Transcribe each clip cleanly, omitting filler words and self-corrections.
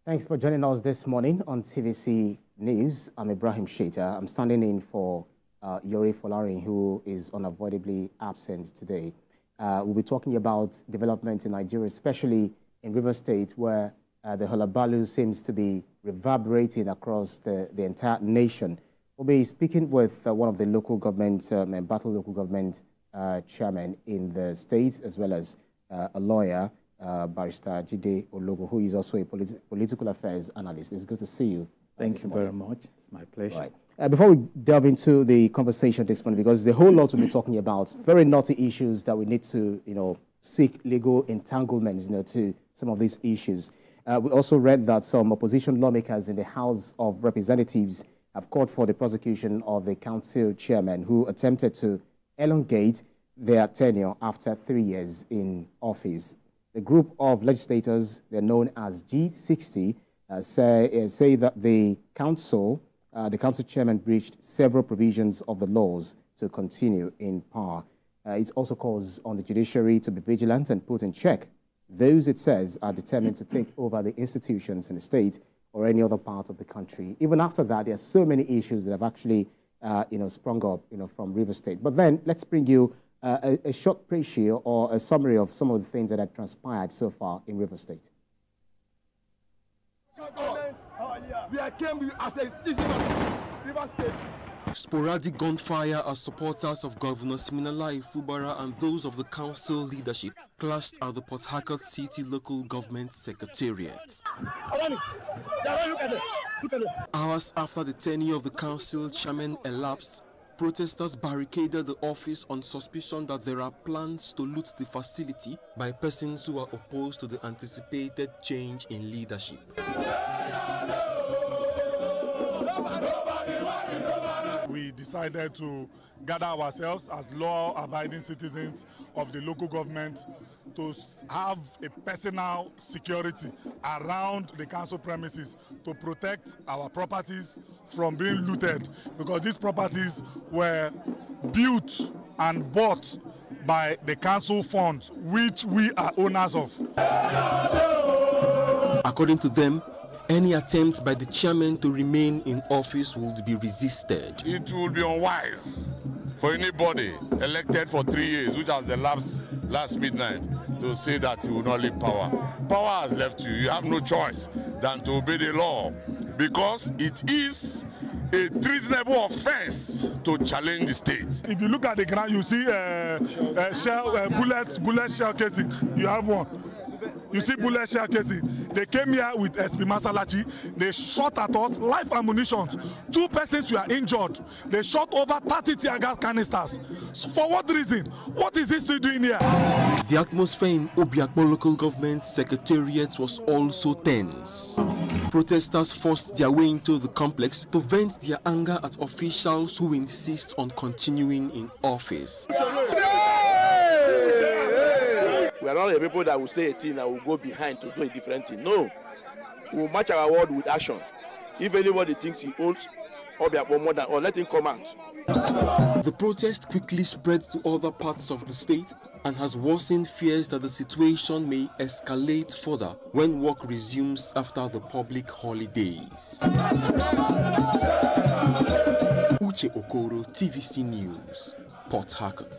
Thanks for joining us this morning on TVC News. I'm Ibrahim Sheita. I'm standing in for Yori Folarin, who is unavoidably absent today. We'll be talking about development in Nigeria, especially in Rivers State, where the Hulabalu seems to be reverberating across the entire nation. We'll be speaking with one of the local government, Battle local government chairman in the state, as well as a lawyer, Barrister Jide Ologo, who is also a political affairs analyst. It's good to see you. Thank you very much. It's my pleasure. Right. Before we delve into the conversation this morning, because there's a whole lot to be talking about, very knotty issues that we need to, seek legal entanglements, to some of these issues. We also read that some opposition lawmakers in the House of Representatives have called for the prosecution of the council chairman who attempted to elongate their tenure after 3 years in office. The group of legislators, they're known as G60, say that the council chairman breached several provisions of the laws to continue in power. It also calls on the judiciary to be vigilant and put in check those, it says, are determined to take over the institutions in the state or any other part of the country. Even after that, there are so many issues that have actually, sprung up, from Rivers State. But then let's bring you a short preview or a summary of some of the things that have transpired so far in Rivers State. Sporadic gunfire as supporters of Governor Siminalayi Fubara and those of the council leadership clashed at the Port Harcourt City Local Government Secretariat. Hours after the tenure of the council chairman elapsed, protesters barricaded the office on suspicion that there are plans to loot the facility by persons who are opposed to the anticipated change in leadership. We decided to gather ourselves as law-abiding citizens of the local government to have a personal security around the council premises to protect our properties from being looted, because these properties were built and bought by the council funds, which we are owners of. According to them, any attempt by the chairman to remain in office would be resisted. It would be unwise for anybody elected for 3 years, which has elapsed last midnight, to say that he will not leave power. Power has left you. You have no choice than to obey the law, because it is a treasonable offense to challenge the state. If you look at the ground, you see bullet shell casing. You have one. You see bullet shell casing. They came here with SP Masalachi. They shot at us, live ammunition. 2 persons were injured. They shot over 30 tear gas canisters. So for what reason? What is this still doing here? The atmosphere in Obiakpo Local Government Secretariat was also tense. Protesters forced their way into the complex to vent their anger at officials who insist on continuing in office. We are not the people that will say a thing and will go behind to do a different thing. No. We will match our word with action. If anybody thinks he owns Obiakpo more than all, let him come out. The protest quickly spread to other parts of the state and has worsened fears that the situation may escalate further when work resumes after the public holidays. Uche Okoro, TVC News, Port Harcourt.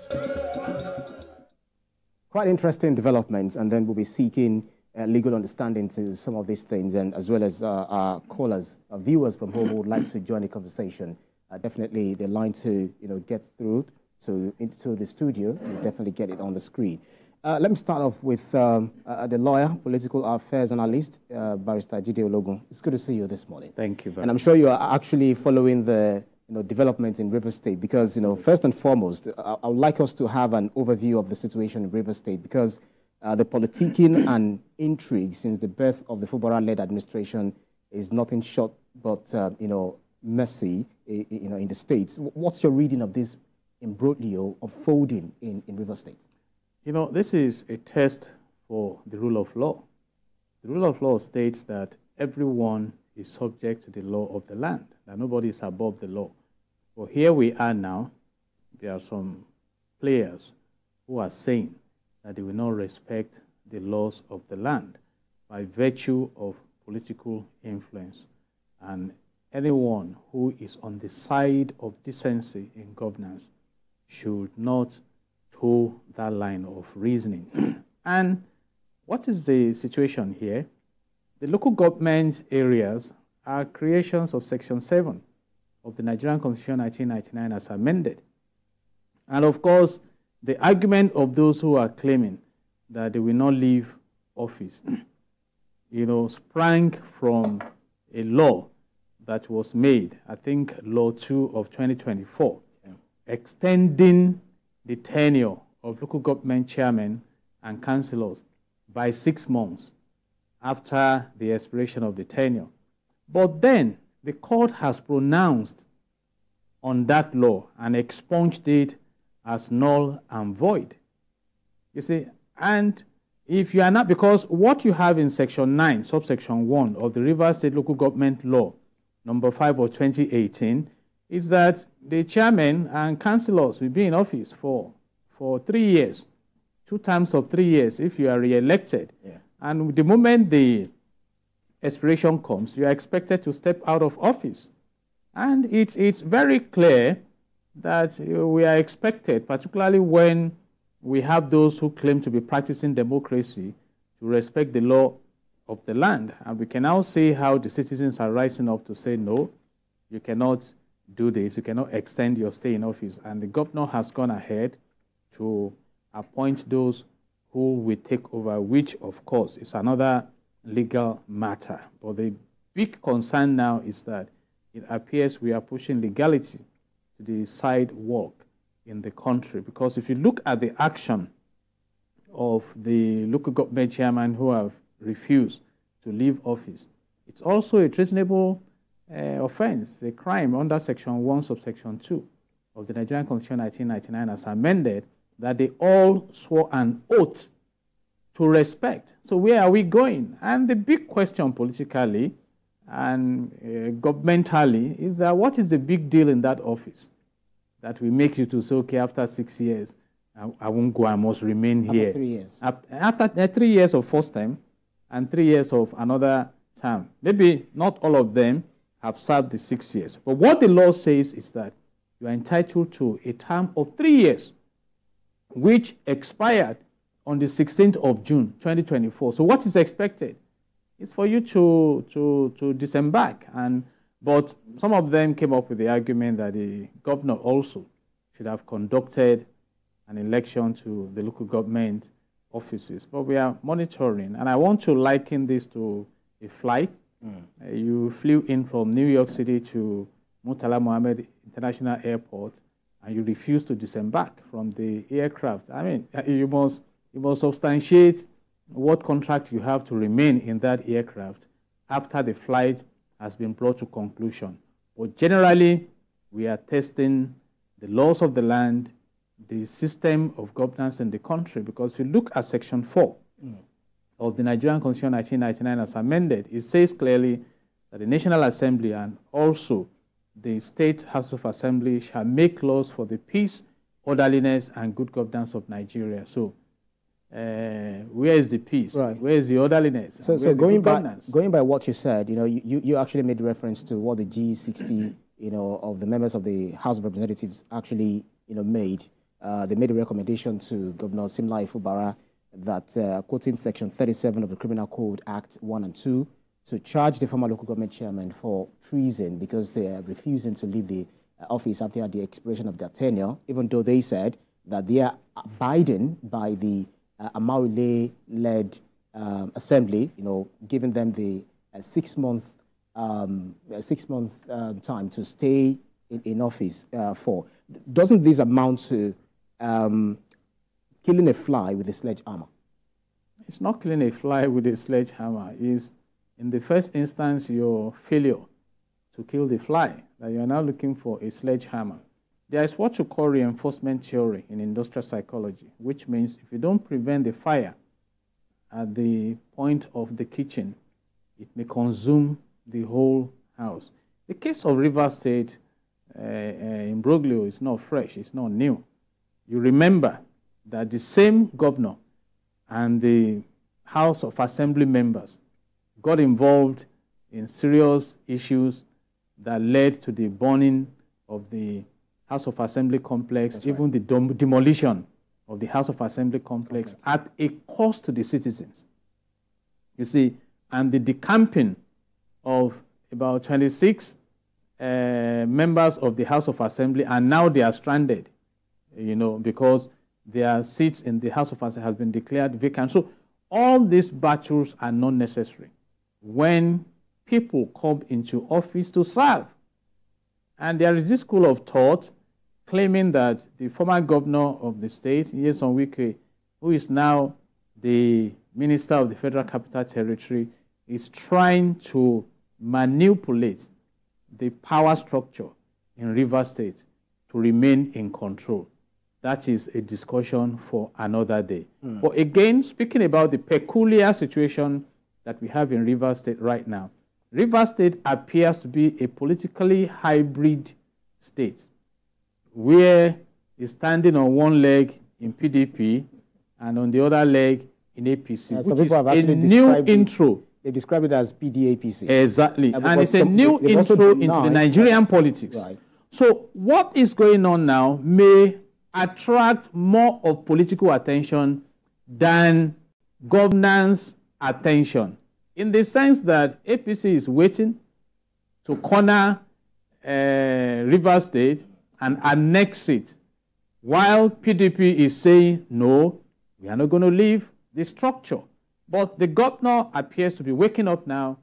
Quite interesting developments, and then we'll be seeking legal understanding to some of these things, and as well as our callers, our viewers from home who would like to join the conversation. Definitely the line to get through into the studio, and definitely get it on the screen. Let me start off with the lawyer, political affairs analyst, Barrister Jide Ologo. It's good to see you this morning. Thank you very much. And I'm sure you are actually following the development in Rivers State, because first and foremost, I would like us to have an overview of the situation in Rivers State, because the politicking and intrigue since the birth of the Fubara-led administration is nothing short but messy in the states. What's your reading of this imbroglio unfolding in Rivers State? This is a test for the rule of law. The rule of law states that everyone is subject to the law of the land, that nobody is above the law. But here we are now, there are some players who are saying that they will not respect the laws of the land by virtue of political influence. And anyone who is on the side of decency in governance should not toe that line of reasoning. And what is the situation here? The local government areas are creations of Section 7 of the Nigerian Constitution 1999 as amended. And of course, the argument of those who are claiming that they will not leave office, sprang from a law that was made, I think Law 2 of 2024, extending the tenure of local government chairmen and councillors by 6 months after the expiration of the tenure. But then the court has pronounced on that law and expunged it as null and void. You see, and if you are not, because what you have in Section 9, subsection 1 of the Rivers State Local Government Law, number 5 of 2018, is that the chairman and councillors will be in office for 3 years, 2 terms of 3 years if you are re-elected. Yeah. And the moment the expiration comes, you are expected to step out of office. And it's very clear that we are expected, particularly when we have those who claim to be practicing democracy, to respect the law of the land. And we can now see how the citizens are rising up to say, no, you cannot do this, you cannot extend your stay in office. And the governor has gone ahead to appoint those who will take over, which, of course, is another legal matter. But the big concern now is that it appears we are pushing legality to the sidewalk in the country. Because if you look at the action of the local government chairman who have refused to leave office, it's also a treasonable offense, a crime under Section 1, subsection 2 of the Nigerian Constitution 1999 as amended, that they all swore an oath to respect. So where are we going? And the big question politically and governmentally is that what is the big deal in that office that will make you to say, okay, after 6 years, I won't go, I must remain here. After 3 years. After 3 years of first time and 3 years of another term. Maybe not all of them have served the 6 years. But what the law says is that you are entitled to a term of 3 years, which expired on the 16th of June, 2024. So what is expected is for you to disembark. But some of them came up with the argument that the governor also should have conducted an election to the local government offices. But we are monitoring. And I want to liken this to a flight. You flew in from New York City to Murtala Mohammed International Airport, and you refuse to disembark from the aircraft. I mean, you must substantiate what contract you have to remain in that aircraft after the flight has been brought to conclusion. But generally, we are testing the laws of the land, the system of governance in the country, because if you look at Section 4 of the Nigerian Constitution 1999 as amended, it says clearly that the National Assembly and also the State House of Assembly shall make laws for the peace, orderliness, and good governance of Nigeria. So, where is the peace? Right. Where is the orderliness? So going by what you said, you actually made reference to what the G60, of the members of the House of Representatives actually, made. They made a recommendation to Governor Simlai Fubara that, quoting Section 37 of the Criminal Code Act 1 and 2, to charge the former local government chairman for treason because they are refusing to leave the office after the expiration of their tenure, even though they said that they are abiding by the Amaule-led assembly, giving them the 6 month time to stay in office for. Doesn't this amount to killing a fly with a sledgehammer? It's not killing a fly with a sledgehammer. It's, in the first instance, your failure to kill the fly, that you are now looking for a sledgehammer. There is what you call reinforcement theory in industrial psychology, which means if you don't prevent the fire at the point of the kitchen, it may consume the whole house. The case of Rivers State imbroglio is not fresh, it's not new. You remember that the same governor and the House of Assembly members got involved in serious issues that led to the burning of the House of Assembly complex, That's even right. the demolition of the House of Assembly complex at a cost to the citizens. You see, and the decamping of about 26 members of the House of Assembly, and now they are stranded, you know, because their seats in the House of Assembly has been declared vacant. So all these battles are not necessary when people come into office to serve. And there is this school of thought claiming that the former governor of the state, Nyesom Wike, who is now the minister of the Federal Capital Territory, is trying to manipulate the power structure in Rivers State to remain in control. That is a discussion for another day. But again, speaking about the peculiar situation that we have in Rivers State right now, Rivers State appears to be a politically hybrid state where it's standing on one leg in PDP and on the other leg in APC, which is a new intro. They describe it as PDAPC. Exactly. And it's a new intro into the Nigerian politics. Right. So what is going on now may attract more of political attention than governance attention, in the sense that APC is waiting to corner Rivers State and annex it, while PDP is saying, no, we are not going to leave the structure. But the governor appears to be waking up now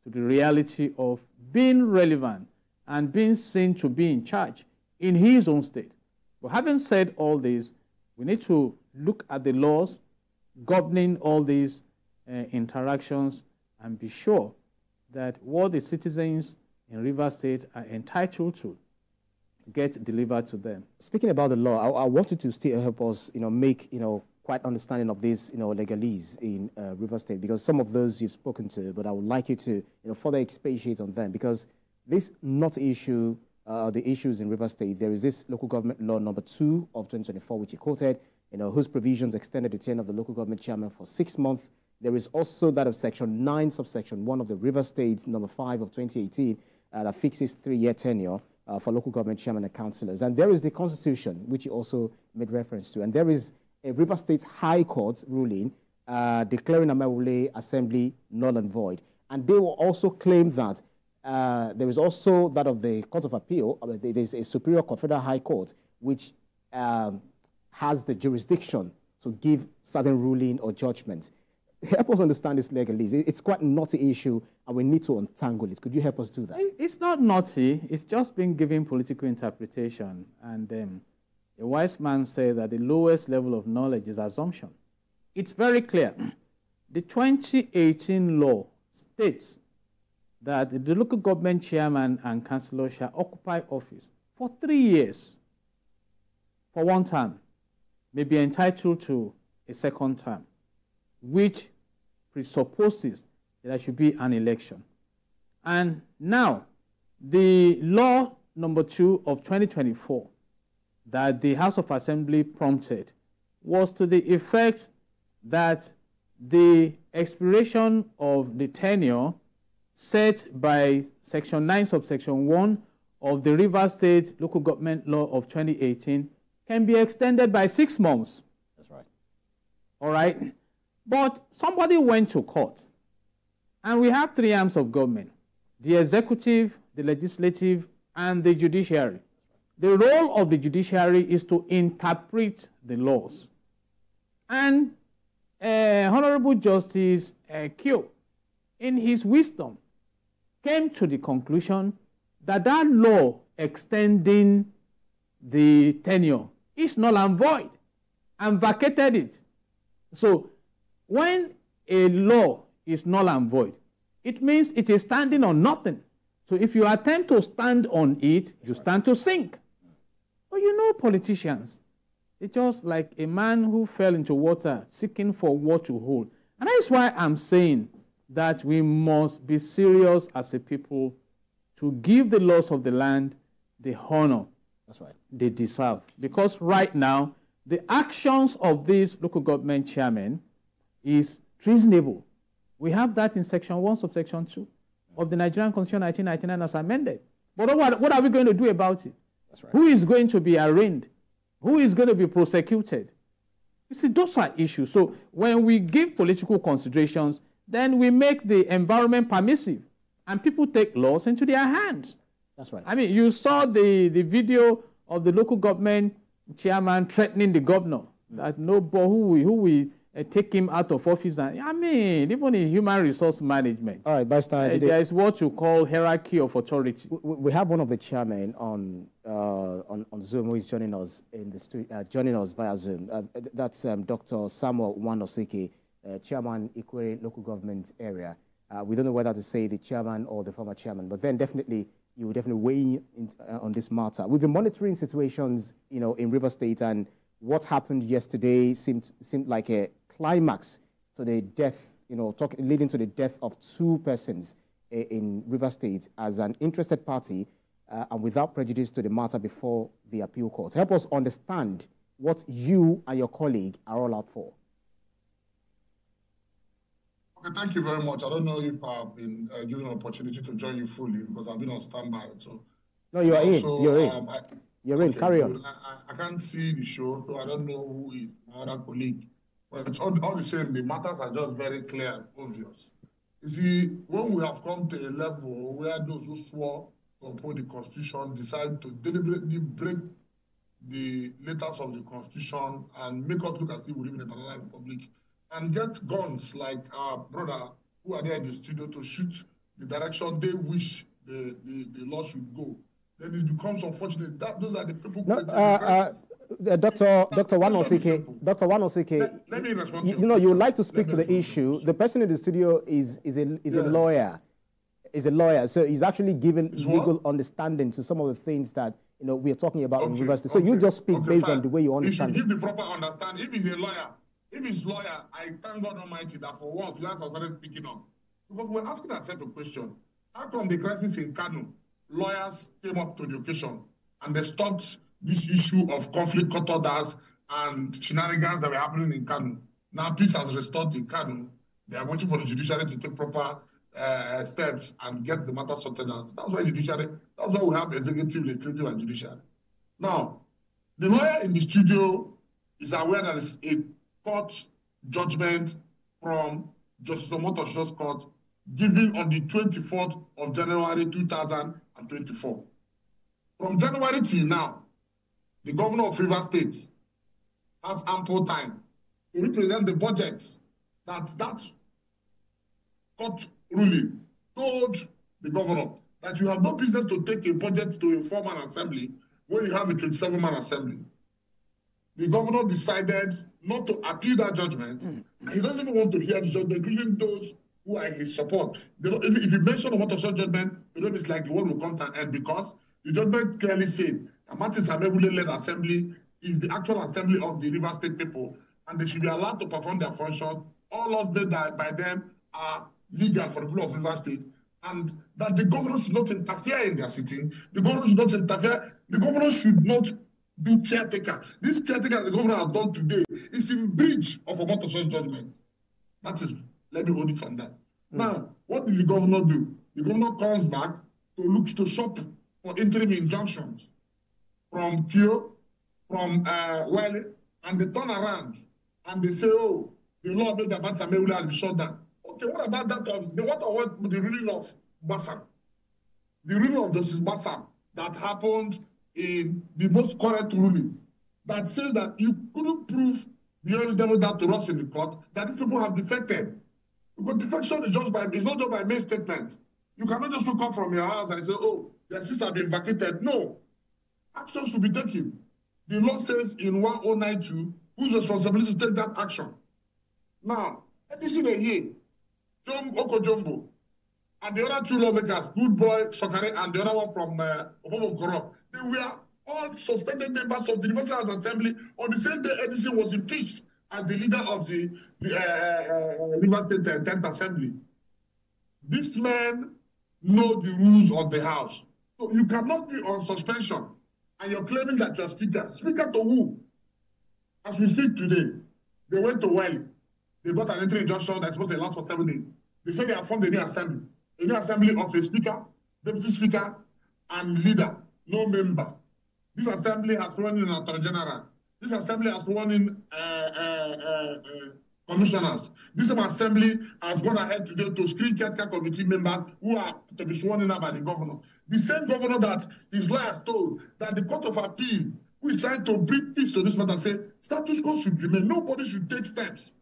to the reality of being relevant and being seen to be in charge in his own state. But having said all this, we need to look at the laws governing all these interactions and be sure that what the citizens in Rivers State are entitled to get delivered to them. Speaking about the law, I wanted to still help us, make, quite understanding of this, legalese in Rivers State, because some of those you've spoken to, but I would like you to, further expatiate on them, because this not issue, the issues in Rivers State, there is this local government law number 2 of 2024, which you quoted, whose provisions extended the tenure of the local government chairman for 6 months. There is also that of Section 9, subsection 1 of the Rivers State number 5 of 2018, that fixes 3-year tenure for local government chairman and councillors. And there is the Constitution, which you also made reference to. And there is a Rivers State High Court ruling declaring Amewule Assembly null and void. And they will also claim that there is also that of the Court of Appeal. There is a Superior Court, Federal High Court, which has the jurisdiction to give certain ruling or judgments. Help us understand this legalese. It's quite a knotty issue, and we need to untangle it. Could you help us do that? It's not knotty. It's just been given political interpretation. And a wise man said that the lowest level of knowledge is assumption. It's very clear. The 2018 law states that the local government chairman and councillor shall occupy office for 3 years for one term, may be entitled to a second term, which presupposes that there should be an election. And now, the law number 2 of 2024 that the House of Assembly prompted was to the effect that the expiration of the tenure set by Section 9, subsection 1 of the Rivers State Local Government Law of 2018 can be extended by 6 months. That's right. All right? But somebody went to court, and we have 3 arms of government: the executive, the legislative, and the judiciary. The role of the judiciary is to interpret the laws. And Honorable Justice Kyo, in his wisdom, came to the conclusion that that law extending the tenure is null and void, and vacated it. So when a law is null and void, it means it is standing on nothing. So if you attempt to stand on it, you stand to sink. But politicians, it's just like a man who fell into water seeking for what to hold. And that's why I'm saying that we must be serious as a people to give the laws of the land the honor they deserve. Because right now, the actions of this local government chairman is treasonable. We have that in Section 1, subsection 2 of the Nigerian Constitution 1999 as amended. But what are we going to do about it? That's right. Who is going to be arraigned? Who is going to be prosecuted? You see, those are issues. So when we give political considerations, then we make the environment permissive, and people take laws into their hands. That's right. I mean, you saw the video of the local government chairman threatening the governor that nobody who will take him out of office. And I mean, even in human resource management, all right, there is what you call hierarchy of authority. We have one of the chairmen on Zoom who is joining us in the studio, joining us via Zoom. That's Dr. Samuel Wanosike, chairman, Ikwere local government area. We don't know whether to say the chairman or the former chairman, but then definitely you will definitely weigh in on this matter. We've been monitoring situations, in River State, and what happened yesterday seemed like a climax to the death, leading to the death of 2 persons in River State as an interested party and without prejudice to the matter before the appeal court. Help us understand what you and your colleague are all out for. Okay, thank you very much. I don't know if I've been given an opportunity to join you fully because I've been on standby. So no, you are also, in. You're in. You're in. Carry on. I can't see the show, so I don't know who is my other colleague. But it's all the same. The matters are just very clear and obvious. You see, when we have come to a level where those who swore to uphold the Constitution decide to deliberately break the letters of the Constitution and make us look as if we live in another republic, and get guns like our brother who are there in the studio to shoot the direction they wish the law should go, then it becomes unfortunate. Those are the people who Dr. Wanosike, let me respond to you would like to speak to the issue. The person in the studio is a lawyer. Is a lawyer, so he's actually giving legal understanding to some of the things that we are talking about in university. So you just speak based on the way you understand. He should give the proper understanding. If he's a lawyer, I thank God Almighty that for once we have started speaking up, because we're asking ourselves a question: how come the crisis in Kano, lawyers came up to the occasion and they stopped this issue of conflict cut orders and shenanigans that were happening in Kano? Now peace has restored in Kano. They are waiting for the judiciary to take proper steps and get the matter sorted out. That's why we have executive, legislative, and judiciary. Now, the lawyer in the studio is aware that it's a court judgment from Justice Omotosho's court given on the 24th of January 2024. From January till now, the governor of River State has ample time to represent the budget that court ruling told the governor that you have no business to take a budget to a 4-man assembly when you have a 27-man assembly. The governor decided not to appeal that judgment, and he doesn't even want to hear the judgment, including those who are in his support. If you mention a Omotosho judgment, it's like the world will come to an end, because the judgment clearly said that Martin Samebule-led assembly is the actual assembly of the River State people, and they should be allowed to perform their functions. All laws made by them are legal for the people of River State, and that the governor should not interfere in their sitting. The governor should not interfere. The governor should not do caretaker. This caretaker the governor has done today is in breach of Omotosho's judgment. That is, let me hold it on that. Now, what did the governor do? The governor comes back to shop for interim injunctions from Kyo, from Wale, and they turn around and they say, oh, the law made that Samebule has been shut down. Okay, what about that? What about the ruling of Bassam? The ruling of Justice Bassam that happened in the most correct ruling that says that you couldn't prove beyond reasonable doubt to us in the court that these people have defected. Because defection is not just by main statement. You cannot just wake up from your house and say, oh, their seats have been vacated. No. Action should be taken. The law says in 1092 whose responsibility to take that action. Now, Edison here, Oko Jumbo, and the other 2 lawmakers, Good Boy Sokare and the other one from Okoro, they were all suspended members of the Universal Assembly on the same day Edison was impeached as the leader of the River State 10th Assembly. These men know the rules of the House. So you cannot be on suspension and you're claiming that you're speaker. Speaker to who? As we speak today, they went to Wale. They got an entry injunction that's supposed to last for 7 days. They say they have formed a new assembly of a speaker, deputy speaker, and leader, no member. This assembly has sworn in an attorney general. This assembly has sworn in commissioners. This assembly has gone ahead today to screen caretaker committee members who are to be sworn in by the governor. The same governor that his lawyers told that the Court of Appeal, who is trying to bring peace to this matter, say status quo should remain. Nobody should take steps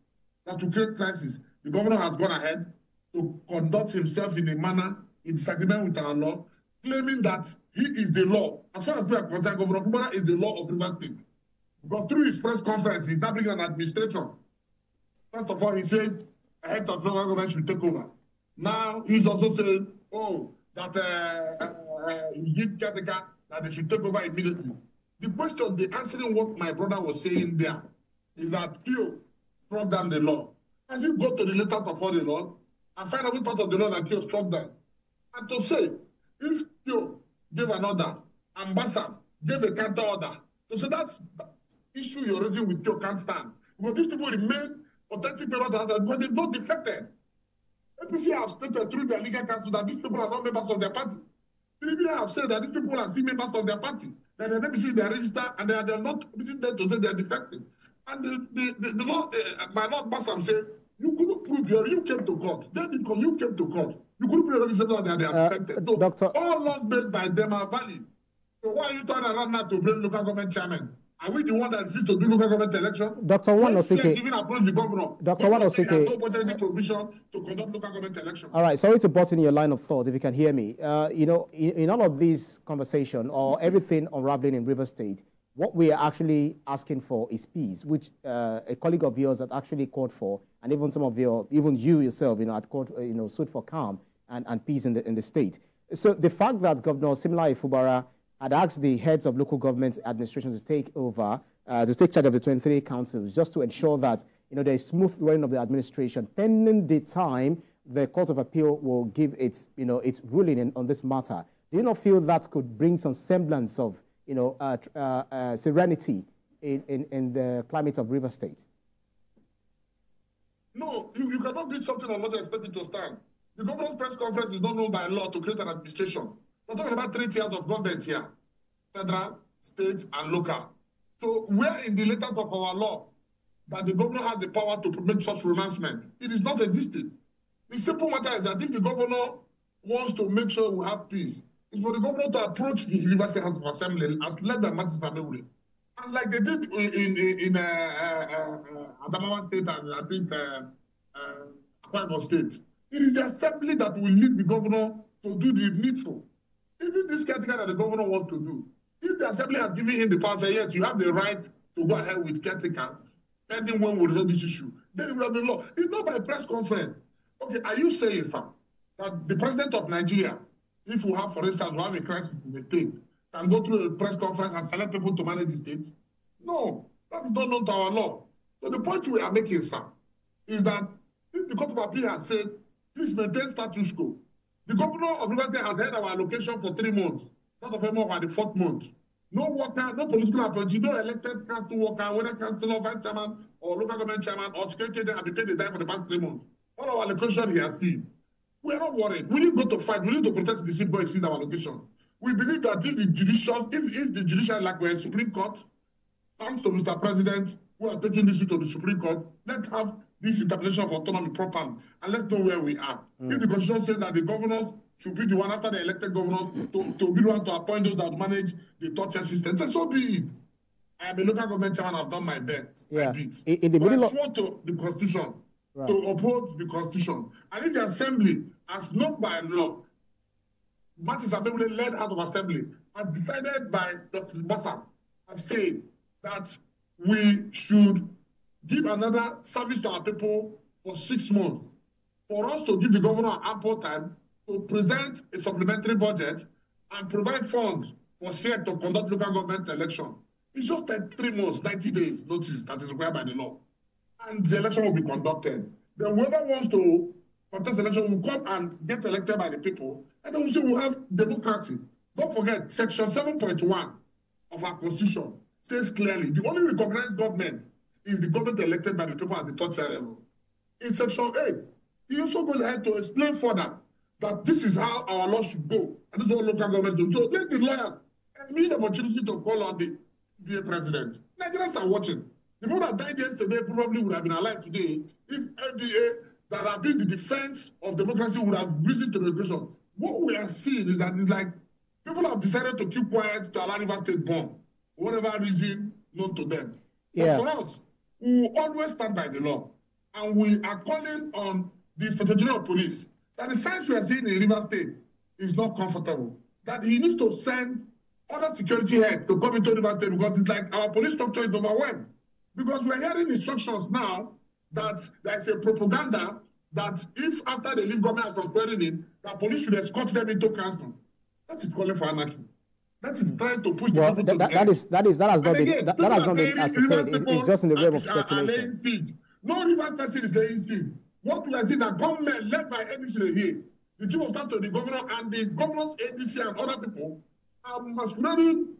that to create crisis. The governor has gone ahead to conduct himself in a manner in disagreement with our law, claiming that he is the law. As far as we are concerned, Governor Kumara is the law of River State. Because through his press conference, he's now bringing an administration. First of all, he said a head of local government should take over. Now he's also saying, oh, that he did caretaker, that they should take over immediately. The question, the answering what my brother was saying there, is that Kyo struck down the law. As you go to the letter of all the law and find out which part of the law that Kyo struck down, and to say, if Kyo gave an order, and Bassam gave a counter order, to say that issue you're raising with Kyo can't stand. Because these people remain authentic members of the because they've not defected. APC have stated through their legal counsel that these people are not members of their party. PDP have said that these people are still members of their party. That the APC they are registered and they are not there to say they are defected. And the law, my Lord Bassam said, you couldn't prove you came to court. Then because you came to court, you couldn't prove that they are defected. So Doctor, all laws made by them are valid. So why are you turning around now to bring local government chairman? Are we the one that refused to do local government election? Dr. Wanosike, even approach the governor. Dr. Wanosike, no budgetary provision to conduct local government election. All right, sorry to butt in your line of thought, if you can hear me. You know, in all of this conversation or everything unraveling in River State, what we are actually asking for is peace, which a colleague of yours had actually called for, and even some of even you yourself, had called, sued for calm and peace in the state. So the fact that Governor Simla Ifubara had asked the heads of local government administration to take over, to take charge of the 23 councils, just to ensure that there is smooth running of the administration, pending the time the Court of Appeal will give its its ruling on this matter. Do you not feel that could bring some semblance of serenity in the climate of River State? No, you cannot build something and not expect it to stand. The governor's press conference is not known by law to create an administration. We're talking about 3 tiers of government here: federal, state, and local. So where in the letter of our law that the governor has the power to make such pronouncement? It is not existing. The simple matter is that if the governor wants to make sure we have peace, it's for the governor to approach the University House of Assembly as led by Martin Sabewule. And like they did in Adamawa State and I think Akwa Ibom State, it is the assembly that will lead the governor to do the needful. Even this caretaker that the governor wants to do, if the assembly has given him the power, say, yes, you have the right to go ahead with caretaker, pending when we resolve this issue, then it will have been law. It's not by press conference. Okay, are you saying, sir, that the president of Nigeria, if we have, for instance, we have a crisis in the state, can go through a press conference and select people to manage the state? No, that is not known to our law. So the point we are making, sir, is that if the Court of Appeal has said, please maintain status quo, the governor of River State has had our allocation for 3 months, not of more by the 4th month. No worker, no political appointee, no elected council worker, whether councillor, vice chairman, or local government chairman, or security agent have been paid the time for the past 3 months. All our allocation he has seen. We are not worried. We need to go to fight. We need to protest the city boy exceed our allocation. We believe that if the judicial, like we're in Supreme Court, thanks to Mr. President, who are taking this to the Supreme Court, let's have this interpretation of autonomy properly, and let's know where we are. If the Constitution says that the governors should be the one after the elected governors to be the one to appoint those that manage the torture system, then so be it. I am a local government chairman, I've done my best. Yeah. I did. In the but middle I swore to the Constitution, to uphold the Constitution. And if the Assembly, as not by law, Martin Sabewule led out of Assembly, and decided by Dr. Bassam, have said that we should give another service to our people for 6 months. For us to give the governor ample time to present a supplementary budget and provide funds for SEC to conduct local government election. It's just like 3 months, 90 days notice that is required by the law. And the election will be conducted. Then whoever wants to contest the election will come and get elected by the people, and then we say we'll have democracy. Don't forget, Section 7.1 of our Constitution says clearly, the only recognized government is the government elected by the people at the third tier level. In Section 8, he also goes ahead to explain further that this is how our law should go, and this is what local government do. So let the lawyers need the opportunity to call on the BA president. Nigerians are watching. The people that died yesterday probably would have been alive today if LGA, that have been the defense of democracy, would have risen to the occasion. What we are seeing is that it's like people have decided to keep quiet to allow River State bomb, for whatever reason known to them. Yeah. But for us, we will always stand by the law, and we are calling on the Inspector General of Police that the signs we are seeing in River State is not comfortable, that he needs to send other security heads to come into River State, because it's like our police structure is overwhelmed. Because we're hearing instructions now that there's a propaganda that if after they leave government from swearing in, that police should escort them into council. That is calling for anarchy. That is trying to push the people to that has not been ascertained. It's just in the realm of speculation. No River person is laying seed. What we are seeing that government led by NDC here, the chief of staff to the governor and the governor's NDC and other people are masquerading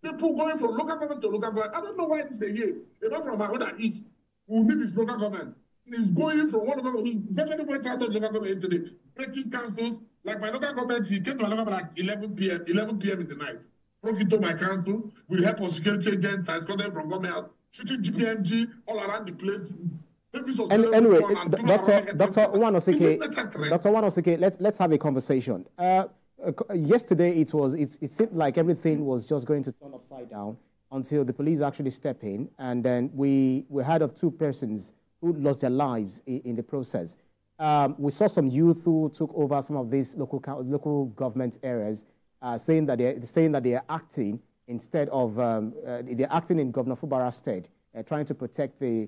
people going from local government to local government. I don't know why it's the here. They go from my other east, who need this local government. He's going from one local government. He definitely went out of local government yesterday, breaking councils. Like my local government, he came to my local government like 11 p.m. in the night. Broke into my council with the help of security agents that escorted from government, shooting GPMG all around the place. Anyway, Dr. Wanosike, let's have a conversation. Yesterday, it seemed like everything was just going to turn upside down until the police actually step in, and then we heard of 2 persons who lost their lives in the process. We saw some youth who took over some of these local government areas, saying that they are acting instead of they're acting in Governor Fubara's stead, trying to protect the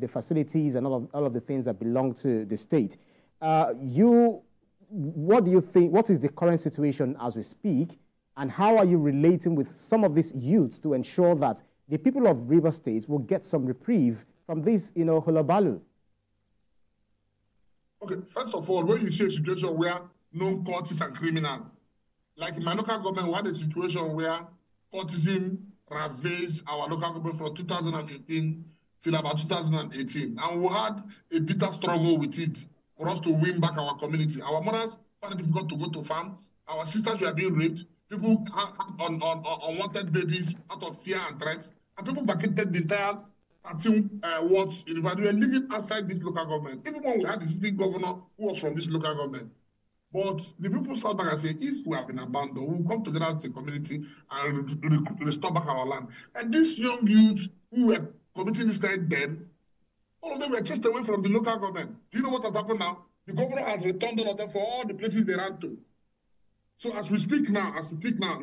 facilities and all of the things that belong to the state. What do you think? What is the current situation as we speak, and how are you relating with some of these youths to ensure that the people of River State will get some reprieve from this, hulabaloo? Okay, first of all, when you see a situation where known cultists and criminals, like in my local government, we had a situation where cultism ravaged our local government from 2015 till about 2018, and we had a bitter struggle with it for us to win back our community. Our mothers found it difficult to go to farm. Our sisters were being raped. People had unwanted babies out of fear and threats, and people vacated the entire 13 wards in Ibadan. We were living outside this local government, even when we had the sitting governor who was from this local government. But the people sat back and said, if we have been abandoned, we'll come together as a community and restore back our land. And these young youths who were committing this crime then, all of them were chased away from the local government. Do you know what has happened now? The governor has returned all of them for all the places they ran to. So as we speak now in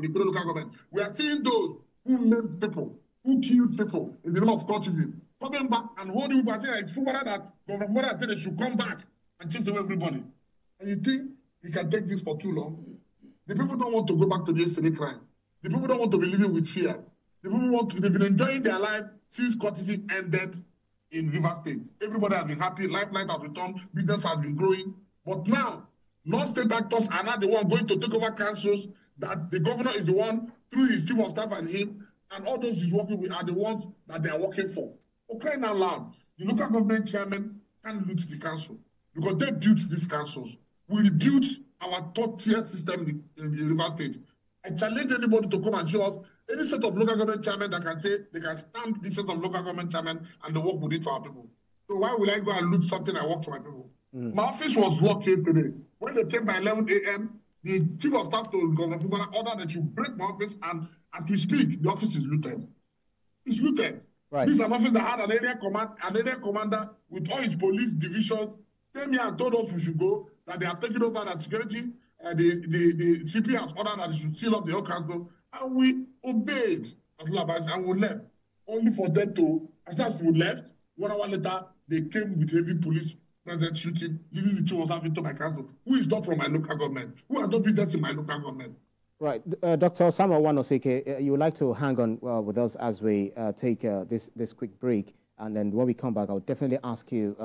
the local government, we are seeing those who maimed people, who killed people in the name of cultism, coming back and holding people and saying it's Fubara that Governor Fubara said they should come back and chase away everybody. And you think he can take this for too long? The people don't want to go back to the yesterday crime. The people don't want to be living with fears. The people they've been enjoying their life since cultism ended in River State. Everybody has been happy, life has returned, business has been growing. But now, non-state actors are not the one going to take over councils, that the governor is the one, through his chief of staff and him, and all those he's working with are the ones that they are working for. For crying out loud, the local government chairman can't loot the council because they built these councils. We rebuilt our third-tier system in River State. I challenge anybody to come and show us any set of local government chairman that can say they can stand this set of local government chairman and the work we did for our people. So why will I go and loot something I work for my people? My office was locked yesterday. When they came by 11 a.m., the chief of staff told Governor Fubara ordered that you break my office, and as we speak, the office is looted. It's looted. Right. This is an office that had an area commander with all his police divisions came here and told us we should go, that they have taken over the security. The CP has ordered that they should seal up the whole council, and we obeyed and we left. Only for them to, as soon as we left, 1 hour later, they came with heavy police present shooting, leaving the two of us into my council, who is not from my local government, who has no business in my local government. Right. Dr. Samuel Wanosike, you would like to hang on with us as we take this quick break, and then when we come back, I'll definitely ask you,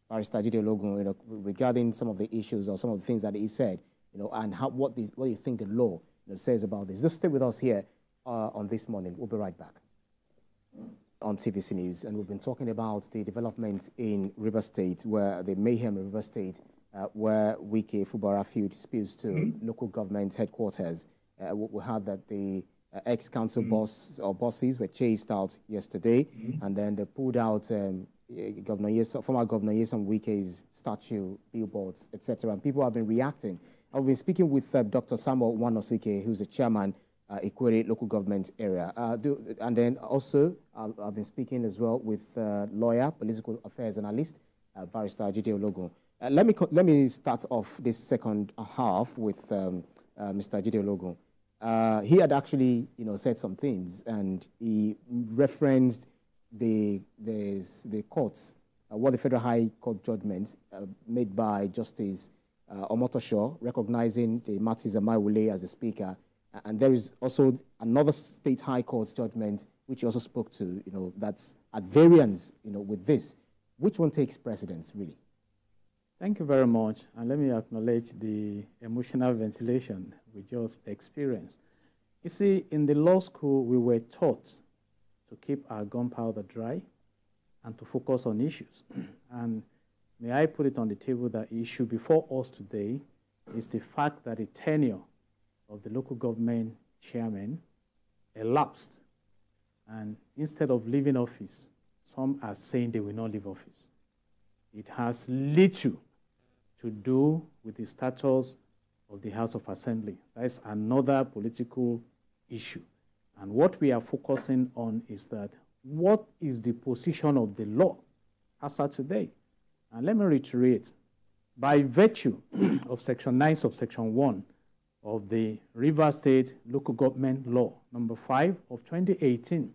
Barrister Jide Ologun, regarding some of the issues or some of the things that he said, and what do you think the law says about this. Just stay with us here on This Morning. We'll be right back. on TVC News, and we've been talking about the development in River State, where the mayhem in River State, where Wike Fubara field spills to local government headquarters. We heard that the ex-council bosses were chased out yesterday, and then they pulled out former Governor Nyesom Wike's statue, billboards, etc. And people have been reacting. I've been speaking with Dr. Samuel Wanosike, who's the chairman, Equity local government area. And then also, I've been speaking as well with lawyer, political affairs analyst, Barrister Jide Ologun. Let me start off this second half with Mr. Jide Ologun. He had actually, said some things, and he referenced the courts, what the Federal High Court judgment made by Justice Omotosho, recognizing the Martins Amaiwule as the speaker. And there is also another state high court judgment, which he also spoke to, that's at variance, with this. Which one takes precedence, really? Thank you very much. And let me acknowledge the emotional ventilation we just experienced. You see, in the law school, we were taught to keep our gunpowder dry and to focus on issues. And may I put it on the table that the issue before us today is the fact that the tenure of the local government chairman elapsed, and instead of leaving office, some are saying they will not leave office. It has little to do with the status of the House of Assembly. That is another political issue. And what we are focusing on is that what is the position of the law as of today? And let me reiterate, by virtue of Section 9, subsection 1, of the River State Local Government Law, number 5 of 2018,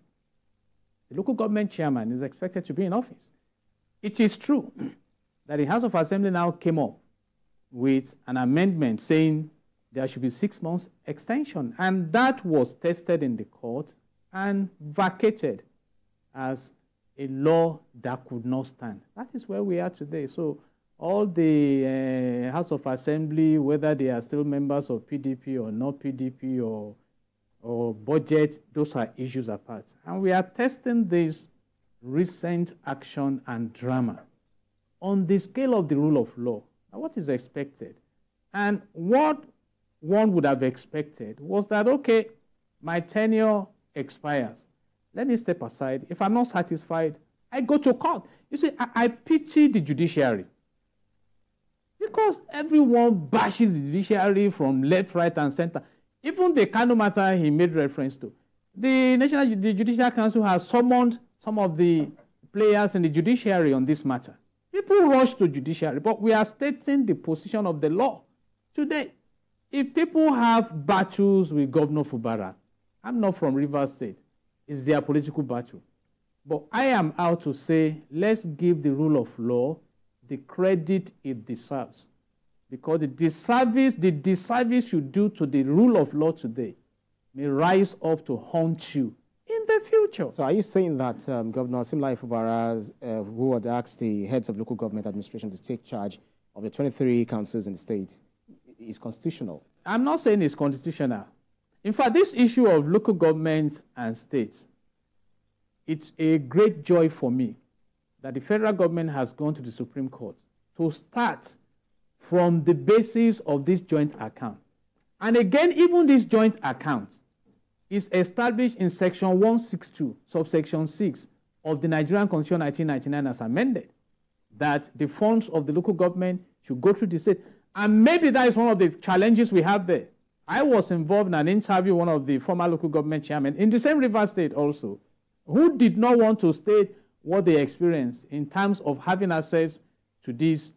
the local government chairman is expected to be in office. It is true that the House of Assembly now came up with an amendment saying there should be 6 months extension, and that was tested in the court and vacated as a law that could not stand. That is where we are today. So all the House of Assembly, whether they are still members of PDP or not PDP or budget, those are issues apart. And we are testing this recent action and drama on the scale of the rule of law. Now, what is expected? And what one would have expected was that, okay, my tenure expires. Let me step aside. If I'm not satisfied, I go to court. You see, I pity the judiciary. Because everyone bashes the judiciary from left, right, and center. Even the Kano matter he made reference to. The Judicial Council has summoned some of the players in the judiciary on this matter. People rush to judiciary, but we are stating the position of the law today. If people have battles with Governor Fubara, I'm not from Rivers State, it's their political battle. But I am out to say, let's give the rule of law the credit it deserves. Because the disservice you do to the rule of law today may rise up to haunt you in the future. So are you saying that Governor Simlai Fubara, who had asked the heads of local government administration to take charge of the 23 councils in the state, is constitutional? I'm not saying it's constitutional. In fact, this issue of local governments and states, it's a great joy for me that the federal government has gone to the Supreme Court to start from the basis of this joint account. And again, even this joint account is established in Section 162, subsection 6 of the Nigerian Constitution 1999 as amended, that the funds of the local government should go through the state. And maybe that is one of the challenges we have there. I was involved in an interview with one of the former local government chairmen in the same River State also, who did not want to state what they experienced in terms of having access to these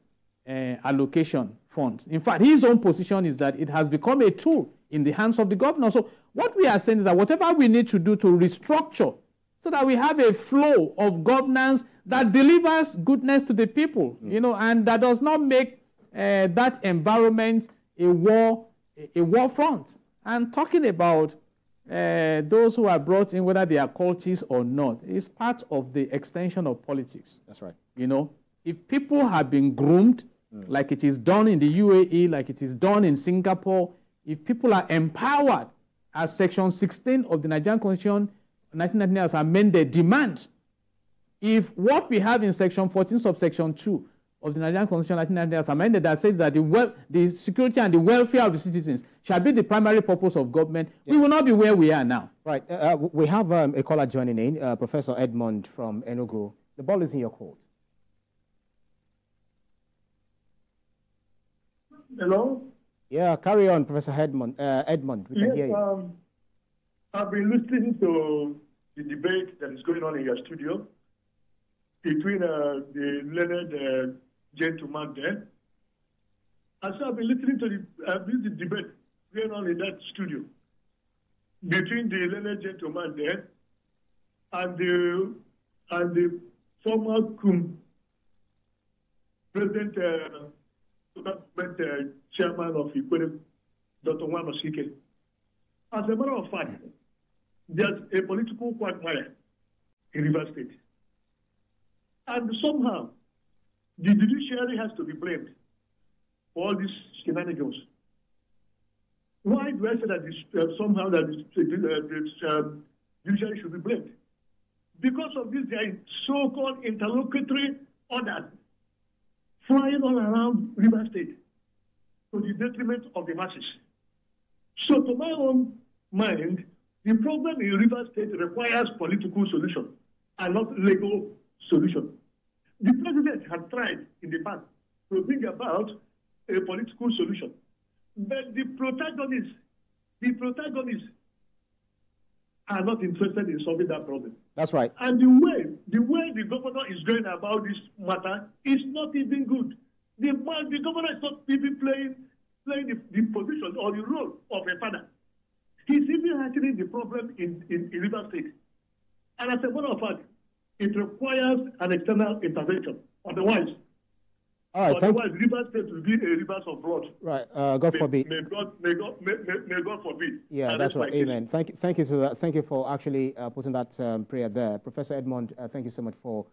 allocation funds. In fact, his own position is that it has become a tool in the hands of the governor. So what we are saying is that whatever we need to do to restructure so that we have a flow of governance that delivers goodness to the people, and that does not make that environment a war front. And talking about those who are brought in, whether they are cultists or not, is part of the extension of politics. That's right. If people have been groomed, like it is done in the UAE, like it is done in Singapore, if people are empowered, as Section 16 of the Nigerian Constitution 1999 as amended demands, if what we have in Section 14, subsection 2 of the Nigerian Constitution 1990 as amended that says that the security and the welfare of the citizens shall be the primary purpose of government, we will not be where we are now. Right. We have a caller joining in, Professor Edmond from Enugu. The ball is in your court. Hello? Yeah, carry on, Professor Edmond. We can hear you. I've been listening to the debate that is going on in your studio between the learned gentleman there. And so I've been listening to the debate going on in that studio between the learned gentleman there and the former President chairman of Ikwere, Dr. Wanosike. As a matter of fact, there's a political quagmire in Rivers State. And somehow, the judiciary has to be blamed for all these shenanigans. Why do I say that somehow that the judiciary should be blamed? Because of this, there are so-called interlocutory orders flying all around Rivers State to the detriment of the masses. So to my own mind, the problem in Rivers State requires political solution and not legal solution. The president has tried in the past to bring about a political solution. But the protagonists are not interested in solving that problem. That's right. And the way the governor is going about this matter is not even good. The governor is not even playing the position or the role of a father. He's even handling the problem in Rivers State. And as a matter of fact, it requires an external intervention. Otherwise, Rivers State will be a rivers of blood. Right. God forbid. May God forbid. Yeah, that's right. Amen. Thank you for that. Thank you for actually putting that prayer there, Professor Edmond. Thank you so much for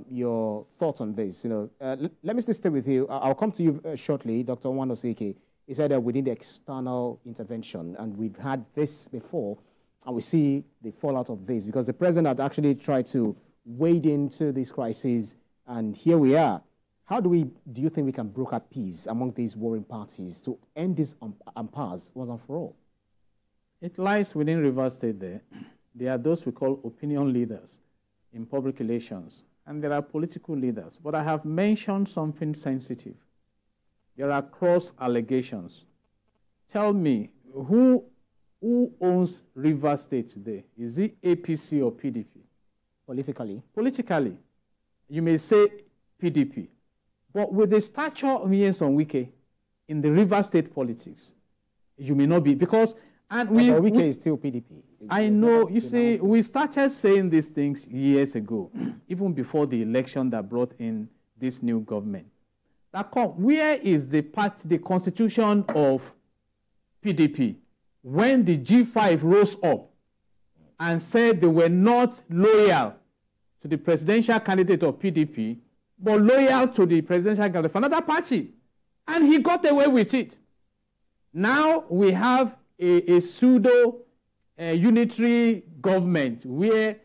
your thoughts on this. Let me still stay with you. I'll come to you shortly, Dr. Wanosike. He said that we need external intervention, and we've had this before, and we see the fallout of this because the president had actually tried to wade into this crisis, and here we are. How do you think we can broker peace among these warring parties to end this impasse once and for all? It lies within Rivers State there. There are those we call opinion leaders in public relations, and there are political leaders. But I have mentioned something sensitive. There are cross allegations. Tell me, who owns Rivers State today? Is it APC or PDP? Politically. You may say PDP. But with the stature of Nyesom Wike in the Rivers State politics, you may not be, because... Wike is still PDP. I know, you see, we started saying these things years ago, even before the election that brought in this new government. Where is the constitution of PDP when the G5 rose up and said they were not loyal to the presidential candidate of PDP, but loyal to the presidential candidate of another party? And he got away with it. Now we have a pseudo-unitary government where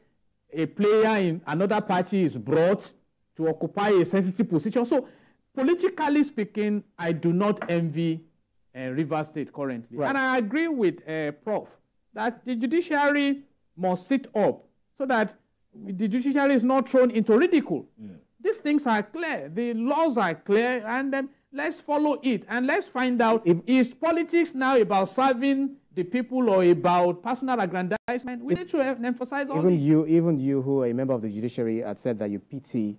a player in another party is brought to occupy a sensitive position. So politically speaking, I do not envy Rivers State currently. Right. And I agree with Prof. that the judiciary must sit up so that the judiciary is not thrown into ridicule. Yeah. These things are clear. The laws are clear, and let's follow it. And let's find out, is politics now about serving the people or about personal aggrandizement? We need to emphasize all this. Even you, who are a member of the judiciary, had said that you pity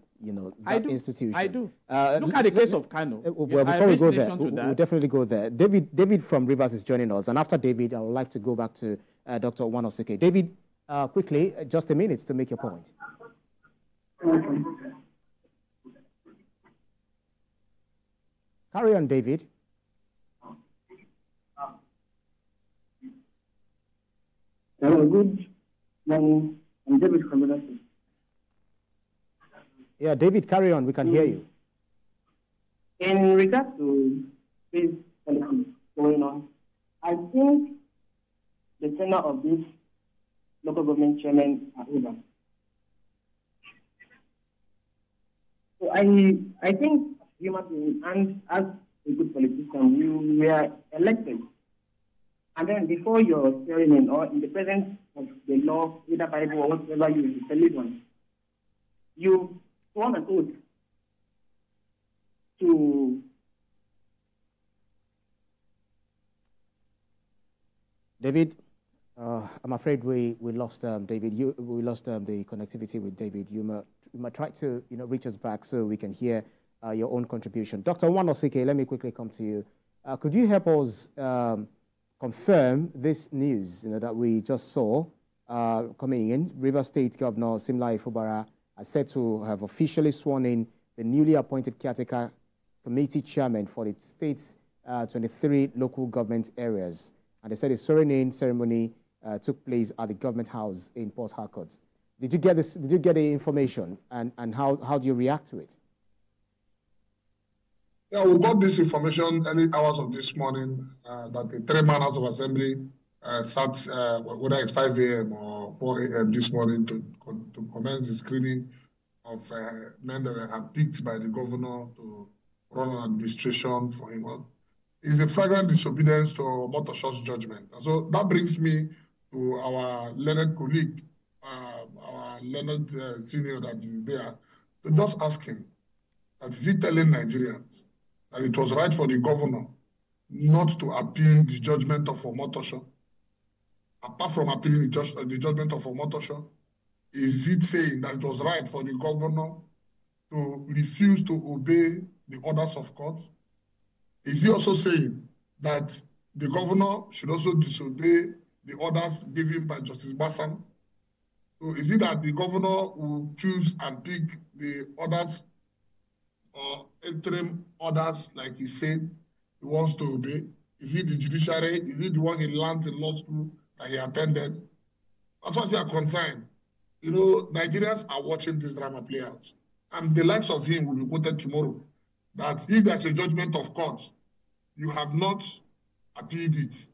that institution. I do. Look at the case of Kano. Well, before we go there, we'll definitely go there. David from Rivers is joining us. And after David, I would like to go back to Dr. Wanosike. David, quickly, just a minute to make your point. Carry on, David. Hello, good morning. I'm David from Rivers. Yeah, David, carry on. We can hear you. In regard to this policy going on, I think the tenure of this local government chairman are over. I think human beings, and as a good politician, you were elected. And then before your swearing in or in the presence of the law, either Bible or whatever you believe on, you sworn an oath to. David, I'm afraid we lost David. We lost the connectivity with David. You might try to reach us back so we can hear your own contribution. Dr. Wanosike, let me quickly come to you. Could you help us confirm this news that we just saw coming in? Rivers State Governor Simlai Fubara is said to have officially sworn in the newly appointed caretaker committee chairman for the state's 23 local government areas. And they said the swearing-in ceremony took place at the government house in Port Harcourt. Did you get this? Did you get the information? And how do you react to it? Yeah, we got this information early hours of this morning that the three-man House of Assembly sat, whether it's 5 a.m. or 4 a.m. this morning to commence the screening of men that were picked by the governor to run an administration for him. It's a flagrant disobedience to Motoshaw's judgment. And so that brings me to our learned colleague, our learned senior that is there, to just ask him, that is he telling Nigerians that it was right for the governor not to appeal the judgment of Omotosho? Apart from appealing the judgment of Omotosho, is it saying that it was right for the governor to refuse to obey the orders of court? Is he also saying that the governor should also disobey the orders given by Justice Bassam? So is it that the governor will choose and pick the orders or interim orders like he said he wants to obey? Is it the judiciary? Is it the one he learned in law school that he attended? As far as you are concerned, Nigerians are watching this drama play out. And the likes of him will be quoted tomorrow that if there's a judgment of court, you have not appealed it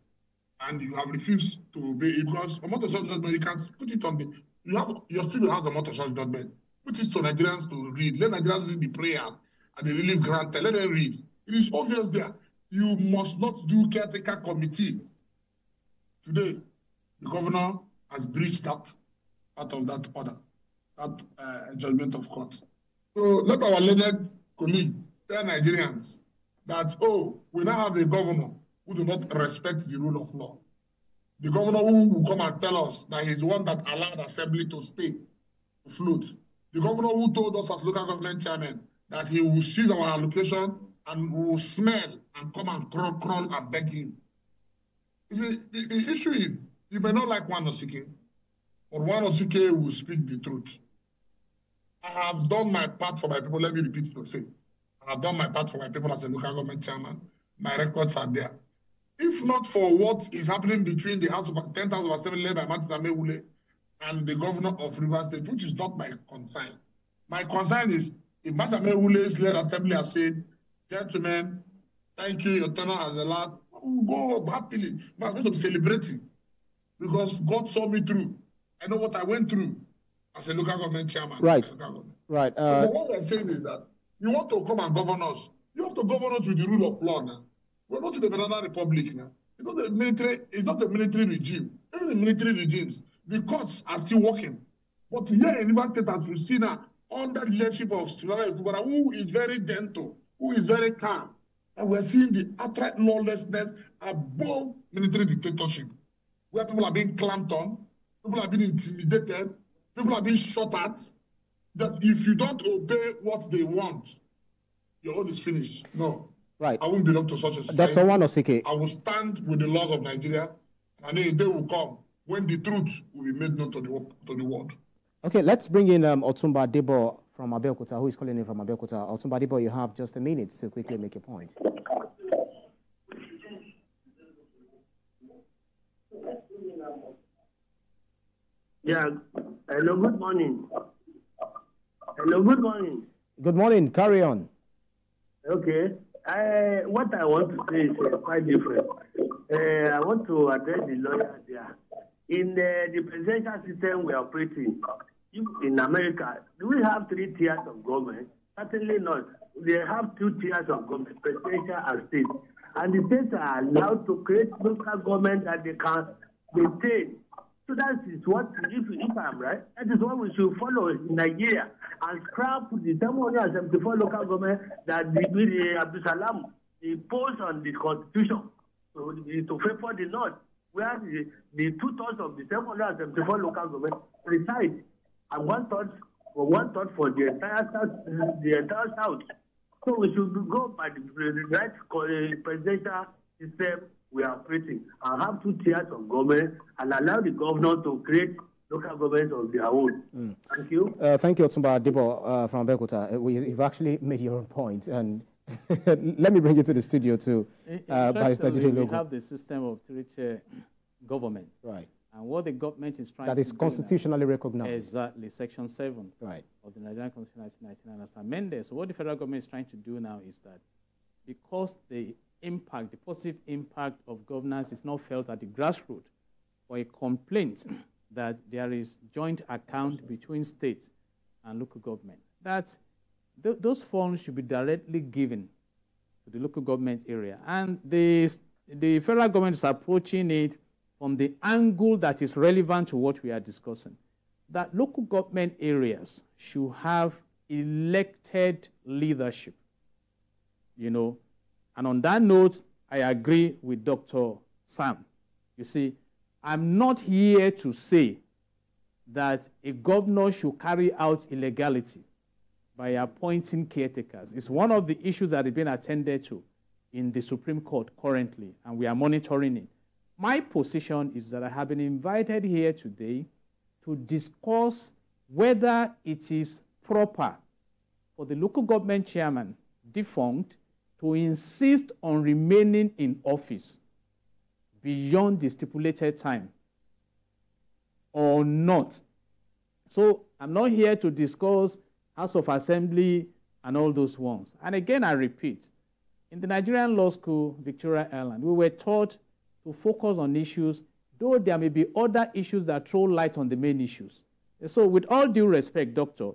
and you have refused to obey it, because a Motoshaw's judgment, you can put it on you still have the Motoshaw's judgment. Put it to Nigerians to read. Let Nigerians read the prayer and the relief granted. Let them read. It is obvious there. You must not do caretaker committee. Today, the governor has breached that part of that order, that judgment of court. So let our learned colleague tell Nigerians that, we now have a governor who do not respect the rule of law. The governor who will come and tell us that he's the one that allowed assembly to stay afloat. The governor who told us as local government chairman that he will seize our allocation and we will smell and come and crawl and beg him. You see, the issue is, you may not like Wanosike, but Wanosike will speak the truth. I have done my part for my people. Let me repeat to say, I have done my part for my people as a local government chairman. My records are there. If not for what is happening between the House of 10th House of Assembly led by Martin Samewule and the governor of Rivers State, which is not my concern. My concern is if Martin Samewule's led assembly has said, gentlemen, thank you, your tenure as the last, we'll go happily. But I'm going to be celebrating because God saw me through. I know what I went through as a local government chairman. Right. Right. But what we're saying is that you want to come and govern us. You have to govern us with the rule of law now. We're not in the Banana Republic now. It's not the military regime. Even the military regimes, the courts are still working. But here in Rivers State, as we see now, under the leadership of Simlai Fubara, who is very gentle, who is very calm, and we're seeing the outright lawlessness above military dictatorship, where people are being clamped on, people are being intimidated, people are being shot at, that if you don't obey what they want, your own is finished. No. Right. I won't belong to such a society. Dr. Wanosike. I will stand with the laws of Nigeria, and a day will come when the truth will be made known to the world. Okay, let's bring in Otumba Debo from Abeokuta, who is calling in from Abeokuta. Otumba Debo, you have just a minute to quickly make a point. Yeah. Hello, good morning. Hello, good morning. Good morning. Carry on. Okay. What I want to say is quite different. I want to address the lawyer there. In the presidential system we are operating in America, do we have 3 tiers of government? Certainly not. They have 2 tiers of government, presidential and state. And the states are allowed to create local government that they can maintain. So that is what, if I'm right, that is what we should follow in Nigeria and scrap the 774 local government that the Abdul Salam imposed on the constitution to favor the North, where the 2/3 of the 774 local government reside, and 1/3 for the entire South. So we should go by the right presidential system we are operating and have 2 tiers of government and allow the governor to create local governments of their own. Thank you. Thank you, Otumba Debo from Bekuta. You've actually made your own point. And let me bring you to the studio too. We have the system of 3-tier government. Right. And what the government is trying that is constitutionally recognized. Exactly, Section 7 of the Nigerian Constitution 1999 as amended. So what the federal government is trying to do now is that because the positive impact of governance is not felt at the grassroots, or a complaint that there is joint account between states and local government, that those funds should be directly given to the local government area. And the federal government is approaching it from the angle that is relevant to what we are discussing, that local government areas should have elected leadership, And on that note, I agree with Dr. Sam. You see, I'm not here to say that a governor should carry out illegality by appointing caretakers. It's one of the issues that is being attended to in the Supreme Court currently, and we are monitoring it. My position is that I have been invited here today to discuss whether it is proper for the local government chairman, defunct, to insist on remaining in office beyond the stipulated time or not. So I'm not here to discuss House of Assembly and all those ones. And again, I repeat, in the Nigerian Law School, Victoria Island, we were taught to focus on issues, though there may be other issues that throw light on the main issues. So with all due respect, Doctor,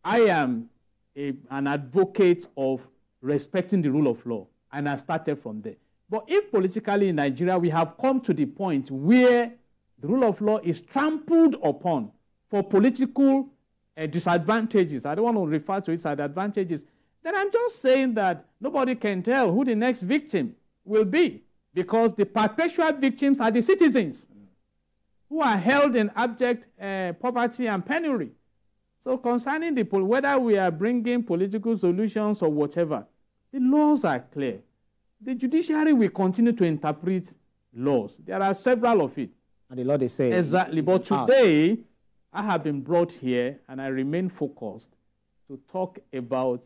I am an advocate of respecting the rule of law, and I started from there. But if politically in Nigeria we have come to the point where the rule of law is trampled upon for political disadvantages, I don't want to refer to it as advantages, then I'm just saying that nobody can tell who the next victim will be, because the perpetual victims are the citizens who are held in abject poverty and penury. So concerning whether we are bringing political solutions or whatever, the laws are clear. The judiciary will continue to interpret laws. There are several of it. And the law they say. Exactly. But today, I have been brought here, and I remain focused to talk about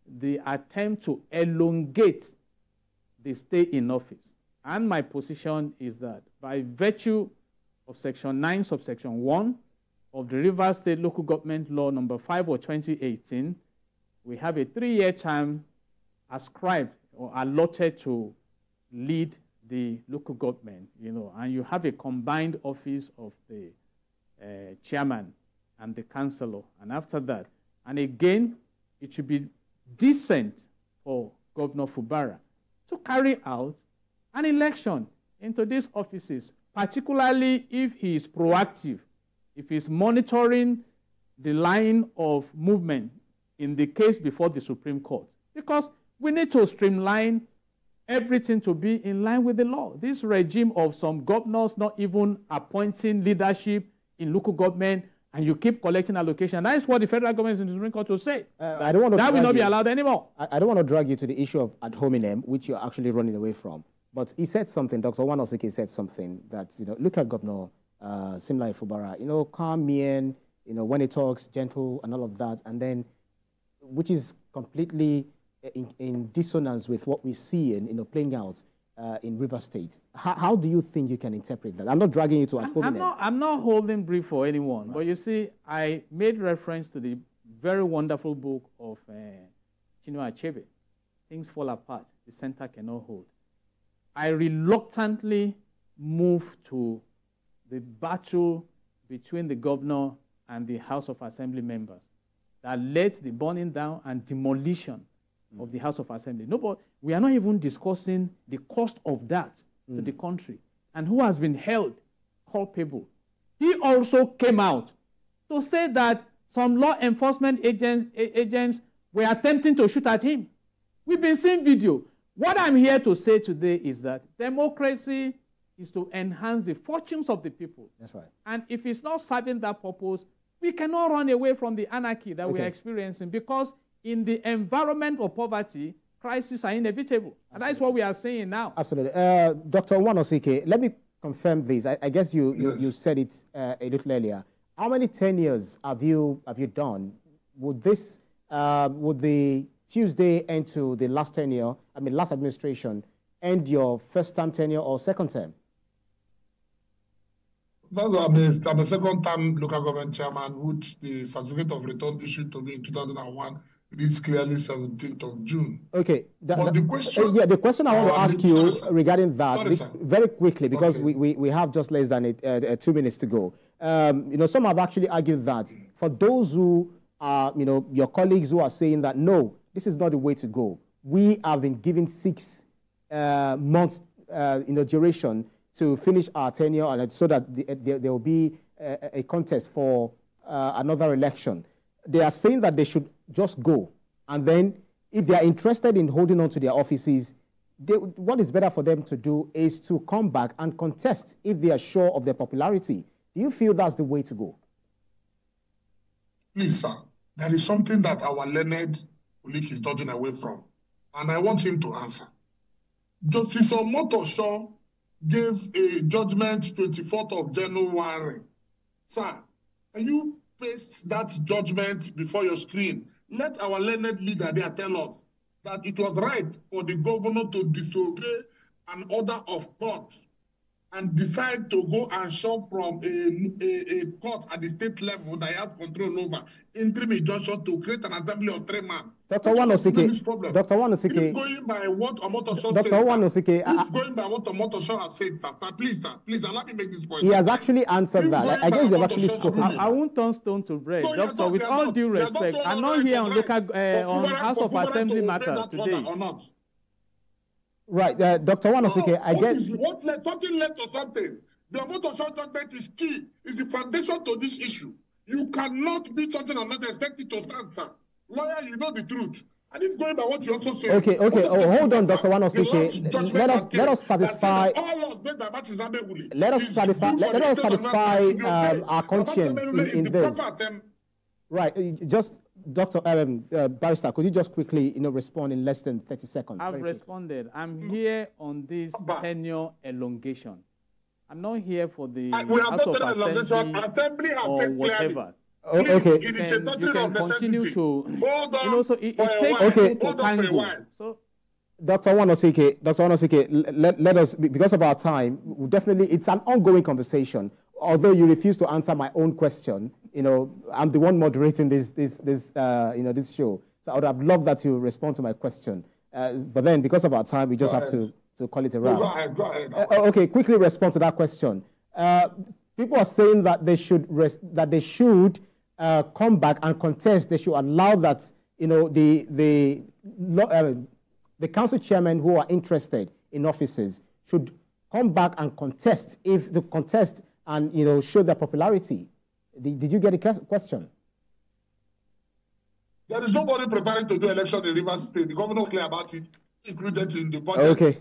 the attempt to elongate the stay in office. And my position is that by virtue of Section 9, subsection 1 of the Rivers State Local Government Law number 5 of 2018, we have a 3-year term ascribed or allotted to lead the local government, and you have a combined office of the chairman and the councillor. And after that, and again, it should be decent for Governor Fubara to carry out an election into these offices, particularly if he is proactive, if he's monitoring the line of movement in the case before the Supreme Court. Because we need to streamline everything to be in line with the law. This regime of some governors not even appointing leadership in local government, and you keep collecting allocation. That is what the federal government is in the Supreme Court will say. I don't want to that will not be allowed anymore. I don't want to drag you to the issue of ad hominem, which you're actually running away from. But he said something, Dr. Wanosike said something that, look at Governor Simlai Fubara, calm, mean, when he talks, gentle and all of that, and then, which is completely in dissonance with what we see playing out in River State. How do you think you can interpret that? I'm not dragging you to ad hominem. I'm not holding brief for anyone, right. But you see, I made reference to the very wonderful book of Chinua Achebe, Things Fall Apart, the Center Cannot Hold. I reluctantly moved to the battle between the governor and the House of Assembly members. that led to the burning down and demolition of the House of Assembly. Nobody, we are not even discussing the cost of that to the country and who has been held culpable. He also came out to say that some law enforcement agents were attempting to shoot at him. We've been seeing video. What I'm here to say today is that democracy is to enhance the fortunes of the people. That's right. And if it's not serving that purpose, we cannot run away from the anarchy that we are experiencing, because in the environment of poverty, crises are inevitable. And that's what we are saying now. Absolutely. Dr. Wanosike, let me confirm this. I guess you said it a little earlier. How many tenures have you done? Would the Tuesday end to the last tenure, last administration, end your first term tenure or second term? I'm a second-term local government chairman, which the certificate of return issued to me in 2001 reads clearly 17th of June. Okay. But the question... the question I want to ask you regarding that, very quickly, because we have just less than 2 minutes to go. Some have actually argued that for those who are, your colleagues who are saying that, no, this is not the way to go. We have been given 6 months, duration to finish our tenure, and so that there will be a contest for another election. They are saying that they should just go, and then if they are interested in holding on to their offices, what is better for them to do is to come back and contest if they are sure of their popularity. Do you feel that's the way to go? Please, sir, there is something that our learned colleague is dodging away from, and I want him to answer. Justice Omotosho gave a judgment 24th of January. Sir, can you paste that judgment before your screen? Let our learned leader there tell us that it was right for the governor to disobey an order of court and decide to go and shop from a court at the state level that he has control over, interim injunction to create an assembly of 3 men. Dr. Wanosike, Dr. Wanosike, if going by what Omotosho said, going by what Omotosho has said, sir, please, allow me make this point. He has actually answered that. I guess you have actually spoken. I won't turn stone to bread. Doctor, with all due respect, I'm not here on on House of Assembly matters today. Right, Dr. Wanosike, I guess... Something led to something. The Omotosho judgment is key, is the foundation to this issue. You cannot beat something and not expect it to stand, sir. Lawyer, you know the truth. And it's going by what you also say. Okay. Hold on, Dr. Wanosike. Let us satisfy. Let us satisfy our conscience in this. Right. Just Dr. Barrister, could you just quickly, respond in less than 30 seconds? I've responded. I'm here on this tenure elongation. I'm not here for the House of Assembly or whatever. Okay. It is a doctrine of necessity. Hold on. So it takes to tango. So, Dr. Wanosike, let us, because of our time, definitely it's an ongoing conversation. Although you refuse to answer my own question, I'm the one moderating this show. So I would have loved that you respond to my question. But then, because of our time, we just have to call it a wrap. Go ahead. Okay, quickly respond to that question. People are saying that they should come back and contest. They should allow that the council chairmen who are interested in offices should come back and contest and show their popularity. Did you get a question? There is nobody preparing to do election in Rivers State. The governor clear about it, included in the budget. Okay.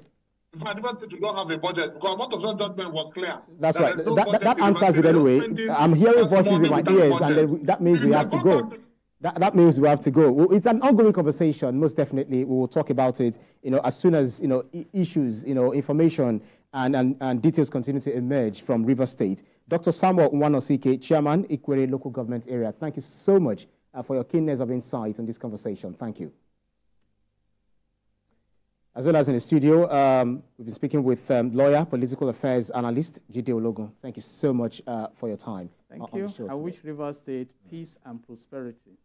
In fact, Rivers State do not have a budget because Omotosho judgment was clear. That's right. That answers it anyway. I'm hearing voices in my ears, and that means we have to go. That means we have to go. Well, it's an ongoing conversation. Most definitely, we will talk about it. As soon as issues, information and details continue to emerge from Rivers State. Dr. Samuel Wanosike, Chairman, Ikwere Local Government Area. Thank you so much for your keenness of insight on this conversation. Thank you. As well as in the studio, we've been speaking with lawyer, political affairs analyst, Jide Ologun. Thank you so much for your time. Thank you. I wish Rivers State peace and prosperity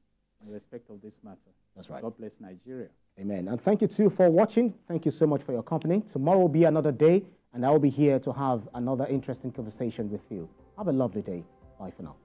in respect of this matter. That's right. God bless Nigeria. Amen. And thank you too for watching. Thank you so much for your company. Tomorrow will be another day, and I will be here to have another interesting conversation with you. Have a lovely day. Bye for now.